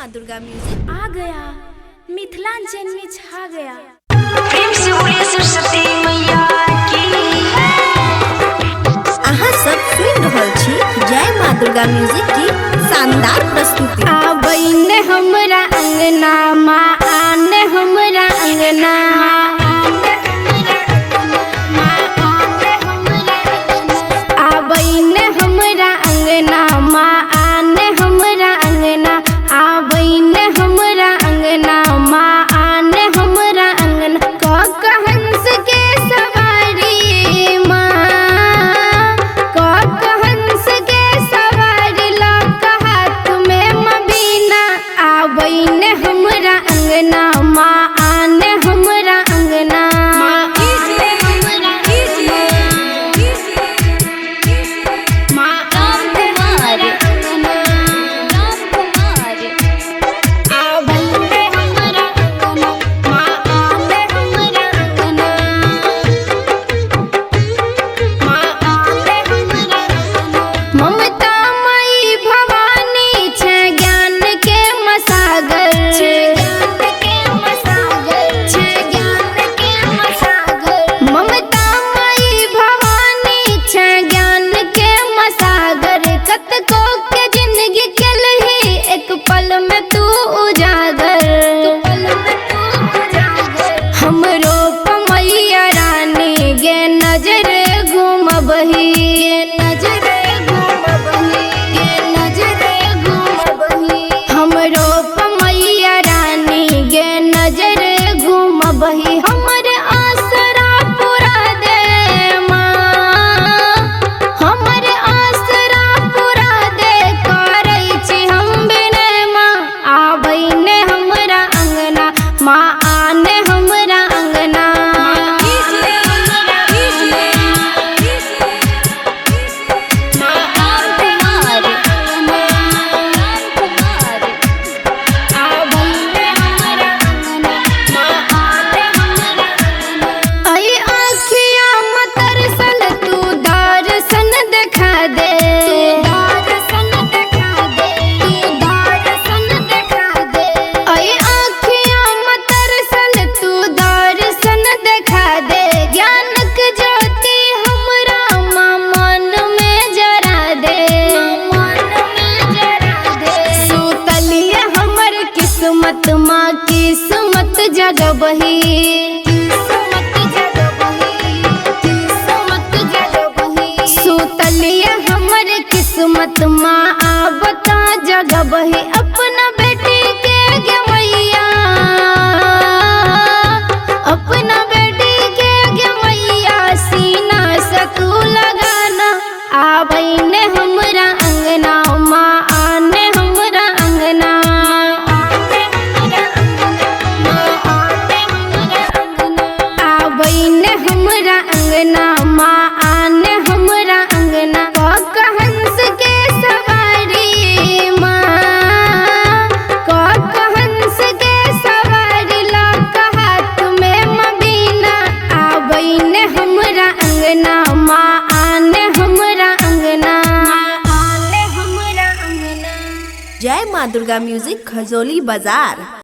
माँ दुर्गा म्यूजिक आ गया, मिथिलांचल में छा गया। प्रेम से बोलिए सरस्वती मैया की। अहाँ सब सुन रहल छी जय माँ दुर्गा म्यूजिक की शानदार प्रस्तुति। आबैने हमरा अंगना माँ, आने हमरा अंगना, आबैने हमरा अंगना माँ, आने हमरा अंगना, आबैने हमरा अंगना माँ, आने हमरा अंगना। क हंस के सवारी माँ, क हंस के सवारी ला हाथ में मबीना। आबैने हमरा अंगना माँ, आने हमरा अंगना। ममता मई भवानी छे ज्ञान के मसागर, ममता मई भवानी छे ज्ञान के मसागर। कतको के जिंदगी चलही एक पल में तू उजागर, हमरो पमैया रानी गे नजर घूमबही, हमरो पमैया रानी गे नजर घूमबही। हमर आसरा पूरा दे माँ, हमर आसरा पूरा दे, करै छी हम बिनय माँ। आबैने हमरा अंगना माँ, आने हमरा अंगना। आई आँखिया मतर सन तू दर्शन देखा दे, आई आँखिया मतर सन तू दर्शन देखा दे। ज्ञानक ज्योति हमरा माँ मन में जरा दे, सुतलिए हमर किस्मत माँ, किस्मत जगबही, सुतलिए हमर किस्मत माँ, आबता जगबही। अपना बेटी के गे मैया, अपना बेटी के गे मैया, सीना से तू लगाना। आबैने हमरा अंगना माँ, आने हमरा अंगना। आबैने हमरा अंगना माँ, आने हमरा अंगना। क हंस के सवारी माँ, क हंस के सवारी ला हाथ में मबीना। आबैने हमरा अंगना माँ, आने हमरा अंगना, आने हमरा अंगना। जय माँ दुर्गा म्यूजिक खजोली बाजार।